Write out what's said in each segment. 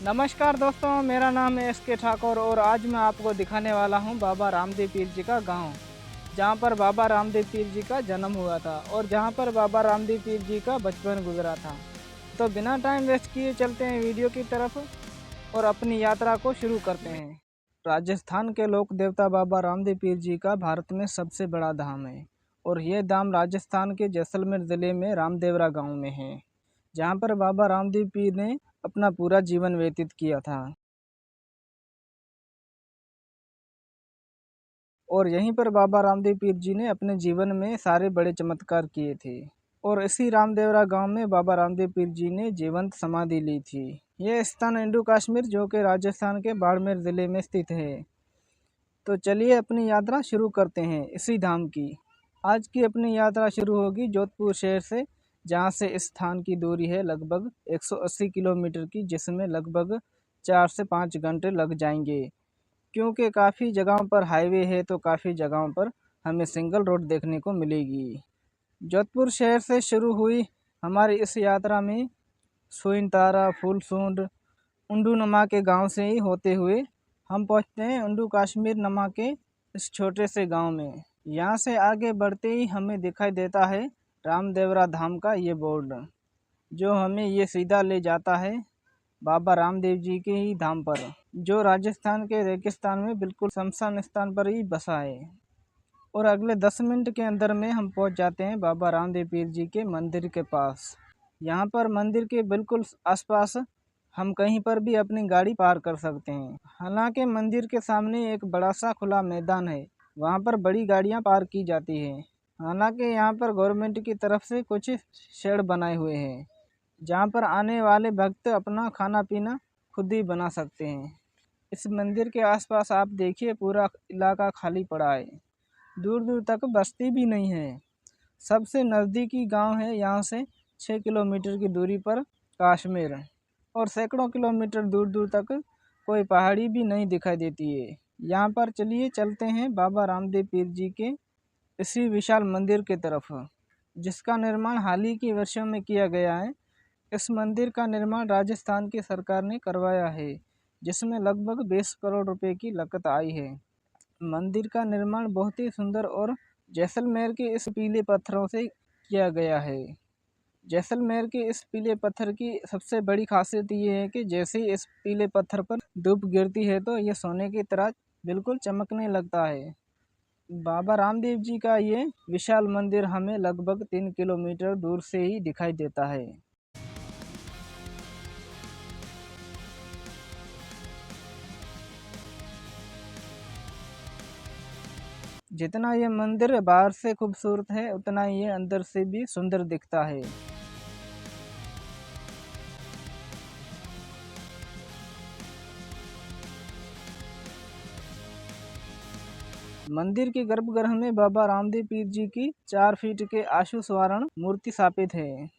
नमस्कार दोस्तों, मेरा नाम है एस के ठाकुर और आज मैं आपको दिखाने वाला हूं बाबा रामदेव पीर जी का गांव, जहां पर बाबा रामदेव पीर जी का जन्म हुआ था और जहां पर बाबा रामदेव पीर जी का बचपन गुजरा था। तो बिना टाइम वेस्ट किए चलते हैं वीडियो की तरफ और अपनी यात्रा को शुरू करते हैं। राजस्थान के लोक देवता बाबा रामदेव पीर जी का भारत में सबसे बड़ा धाम है और यह धाम राजस्थान के जैसलमेर ज़िले में रामदेवरा गांव में है, जहां पर बाबा रामदेव पीर ने अपना पूरा जीवन व्यतीत किया था और यहीं पर बाबा रामदेव पीर जी ने अपने जीवन में सारे बड़े चमत्कार किए थे। और इसी रामदेवरा गांव में बाबा रामदेव पीर जी ने जीवंत समाधि ली थी। यह स्थान इंडो कश्मीर जो कि राजस्थान के बाड़मेर ज़िले में स्थित है। तो चलिए अपनी यात्रा शुरू करते हैं इसी धाम की। आज की अपनी यात्रा शुरू होगी जोधपुर शहर से, जहां से इस स्थान की दूरी है लगभग 180 किलोमीटर की, जिसमें लगभग 4 से 5 घंटे लग जाएंगे। क्योंकि काफ़ी जगहों पर हाईवे है तो काफ़ी जगहों पर हमें सिंगल रोड देखने को मिलेगी। जोधपुर शहर से शुरू हुई हमारी इस यात्रा में सुइनतारा, फूलसूंड, उंडू नमा के गांव से ही होते हुए हम पहुंचते हैं उंडू कश्मीर नमा के इस छोटे से गांव में। यहां से आगे बढ़ते ही हमें दिखाई देता है रामदेवरा धाम का ये बोर्ड, जो हमें ये सीधा ले जाता है बाबा रामदेव जी के ही धाम पर, जो राजस्थान के रेगिस्तान में बिल्कुल शमशान स्थान पर ही बसा है। और अगले 10 मिनट के अंदर में हम पहुंच जाते हैं बाबा रामदेव पीर जी के मंदिर के पास। यहाँ पर मंदिर के बिल्कुल आसपास हम कहीं पर भी अपनी गाड़ी पार कर सकते हैं। हालांकि मंदिर के सामने एक बड़ा सा खुला मैदान है, वहाँ पर बड़ी गाड़ियाँ पार की जाती हैं। हालांकि यहाँ पर गवर्नमेंट की तरफ से कुछ शेड बनाए हुए हैं, जहाँ पर आने वाले भक्त अपना खाना पीना खुद ही बना सकते हैं। इस मंदिर के आसपास आप देखिए पूरा इलाका खाली पड़ा है, दूर दूर तक बस्ती भी नहीं है। सबसे नज़दीकी गांव है यहाँ से 6 किलोमीटर की दूरी पर कश्मीर, और सैकड़ों किलोमीटर दूर दूर तक कोई पहाड़ी भी नहीं दिखाई देती है। यहाँ पर चलिए चलते हैं बाबा रामदेव पीर जी के इसी विशाल मंदिर की तरफ, जिसका निर्माण हाल ही के वर्षों में किया गया है। इस मंदिर का निर्माण राजस्थान की सरकार ने करवाया है, जिसमें लगभग 20 करोड़ रुपए की लागत आई है। मंदिर का निर्माण बहुत ही सुंदर और जैसलमेर के इस पीले पत्थरों से किया गया है। जैसलमेर के इस पीले पत्थर की सबसे बड़ी खासियत ये है कि जैसे ही इस पीले पत्थर पर धूप गिरती है तो ये सोने की तरह बिल्कुल चमकने लगता है। बाबा रामदेव जी का ये विशाल मंदिर हमें लगभग 3 किलोमीटर दूर से ही दिखाई देता है। जितना ये मंदिर बाहर से खूबसूरत है, उतना ये अंदर से भी सुंदर दिखता है। मंदिर के गर्भगृह में बाबा रामदेव पीर जी की 4 फीट के आशु स्वर्ण मूर्ति स्थापित है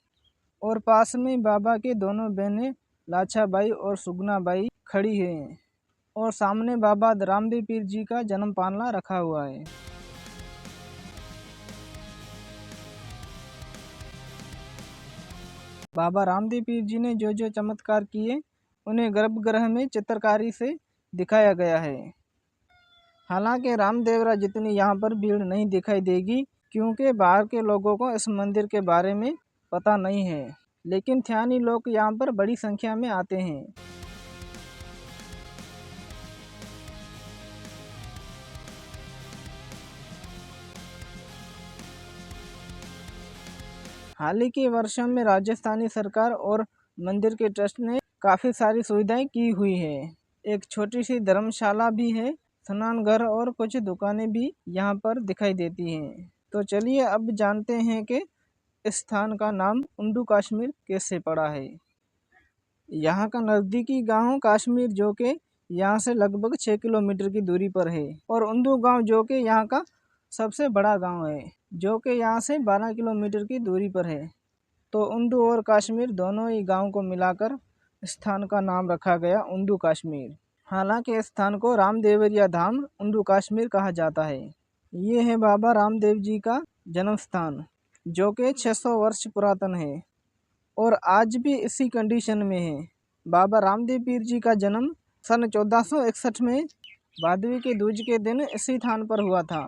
और पास में बाबा के दोनों बहनें लाछाबाई और सुगनाबाई खड़ी हैं और सामने बाबा रामदेव पीर जी का जन्म पालना रखा हुआ है। बाबा रामदेव पीर जी ने जो जो चमत्कार किए उन्हें गर्भगृह में चित्रकारी से दिखाया गया है। हालांकि रामदेवरा जितनी यहाँ पर भीड़ नहीं दिखाई देगी, क्योंकि बाहर के लोगों को इस मंदिर के बारे में पता नहीं है, लेकिन थ्यानी लोग यहाँ पर बड़ी संख्या में आते हैं। हाल ही के वर्षों में राजस्थानी सरकार और मंदिर के ट्रस्ट ने काफ़ी सारी सुविधाएं की हुई है। एक छोटी सी धर्मशाला भी है, स्नान घर और कुछ दुकानें भी यहाँ पर दिखाई देती हैं। तो चलिए अब जानते हैं कि इस स्थान का नाम उंडू कश्मीर कैसे पड़ा है। यहाँ का नज़दीकी गांव कश्मीर जो कि यहाँ से लगभग 6 किलोमीटर की दूरी पर है, और उंडू गांव जो कि यहाँ का सबसे बड़ा गांव है, जो कि यहाँ से 12 किलोमीटर की दूरी पर है। तो उंडू और कश्मीर दोनों ही गांव को मिलाकर स्थान का नाम रखा गया उंडू कश्मीर। हालांकि इस स्थान को रामदेवरिया धाम उंडू कश्मीर कहा जाता है। ये है बाबा रामदेव जी का जन्म स्थान, जो कि 600 वर्ष पुरातन है और आज भी इसी कंडीशन में है। बाबा रामदेव पीर जी का जन्म सन 1461 में भादवी के दूज के दिन इसी स्थान पर हुआ था।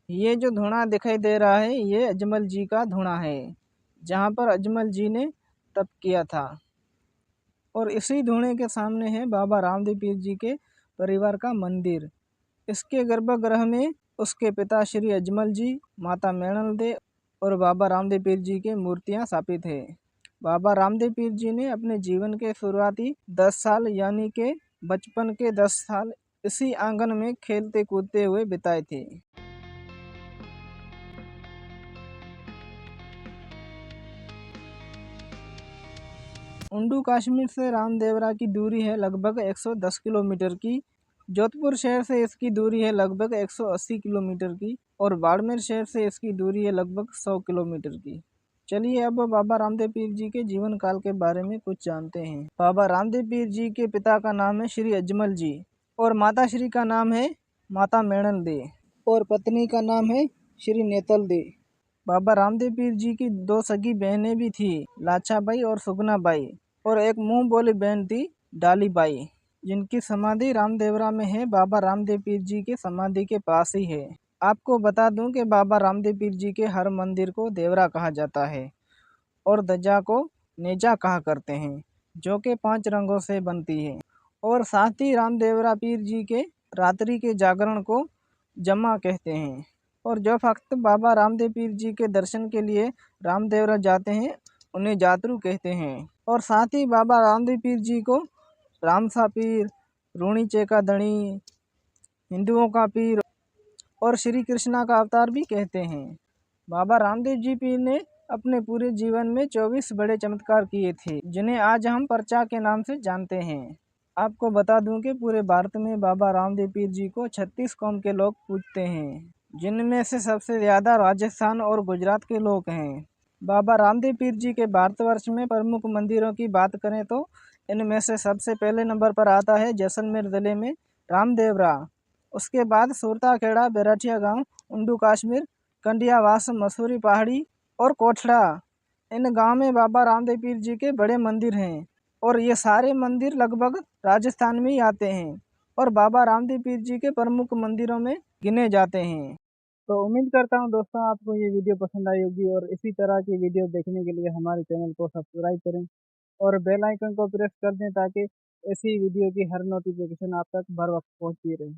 ये जो धूणा दिखाई दे रहा है ये अजमल जी का धूणा है, जहाँ पर अजमल जी ने तप किया था। और इसी धूणे के सामने है बाबा रामदेव पीर जी के परिवार का मंदिर। इसके गर्भगृह में उसके पिता श्री अजमल जी, माता मैणल दे और बाबा रामदेव पीर जी की मूर्तियां स्थापित है। बाबा रामदेव पीर जी ने अपने जीवन के शुरुआती 10 साल यानी के बचपन के 10 साल इसी आंगन में खेलते कूदते हुए बिताए थे। उंडू कश्मीर से रामदेवरा की दूरी है लगभग 110 किलोमीटर की। जोधपुर शहर से इसकी दूरी है लगभग 180 किलोमीटर की और बाड़मेर शहर से इसकी दूरी है लगभग 100 किलोमीटर की। चलिए अब बाबा रामदेव पीर जी के जीवन काल के बारे में कुछ जानते हैं। बाबा रामदेव पीर जी के पिता का नाम है श्री अजमल जी और माता श्री का नाम है माता मैणन दे और पत्नी का नाम है श्री नेतल दे। बाबा रामदेव पीर जी की 2 सगी बहनें भी थी, लाछा बाई और सुगना बाई, और एक मुंह बोली बहन थी डाली बाई, जिनकी समाधि रामदेवरा में है। बाबा रामदेव पीर जी की समाधि के पास ही है। आपको बता दूं कि बाबा रामदेव पीर जी के हर मंदिर को देवरा कहा जाता है और ध्वजा को नेजा कहा करते हैं, जो कि 5 रंगों से बनती है। और साथ ही रामदेवरा पीर जी के रात्रि के जागरण को जमा कहते हैं। और जो भक्त बाबा रामदेव पीर जी के दर्शन के लिए रामदेवरा जाते हैं उन्हें जातरू कहते हैं। और साथ ही बाबा रामदेव पीर जी को रामसा पीर, रूणी चेका धणी, हिंदुओं का पीर और श्री कृष्णा का अवतार भी कहते हैं। बाबा रामदेव जी पीर ने अपने पूरे जीवन में 24 बड़े चमत्कार किए थे, जिन्हें आज हम पर्चा के नाम से जानते हैं। आपको बता दूं कि पूरे भारत में बाबा रामदेव पीर जी को 36 कौम के लोग पूजते हैं, जिनमें से सबसे ज़्यादा राजस्थान और गुजरात के लोग हैं। बाबा रामदेव पीर जी के भारतवर्ष में प्रमुख मंदिरों की बात करें तो इनमें से सबसे पहले नंबर पर आता है जैसलमेर ज़िले में रामदेवरा। उसके बाद सुरताखेड़ा, बेराठिया गांव, उंडू कश्मीर, कंडियावास, मसूरी पहाड़ी और कोठड़ा। इन गांव में बाबा रामदेव पीर जी के बड़े मंदिर हैं और ये सारे मंदिर लगभग राजस्थान में ही आते हैं और बाबा रामदेव पीर जी के प्रमुख मंदिरों में गिने जाते हैं। तो उम्मीद करता हूँ दोस्तों आपको ये वीडियो पसंद आई होगी और इसी तरह की वीडियो देखने के लिए हमारे चैनल को सब्सक्राइब करें और बेल आइकन को प्रेस कर दें ताकि ऐसी वीडियो की हर नोटिफिकेशन आप तक बर वक्त पहुँचती रहे।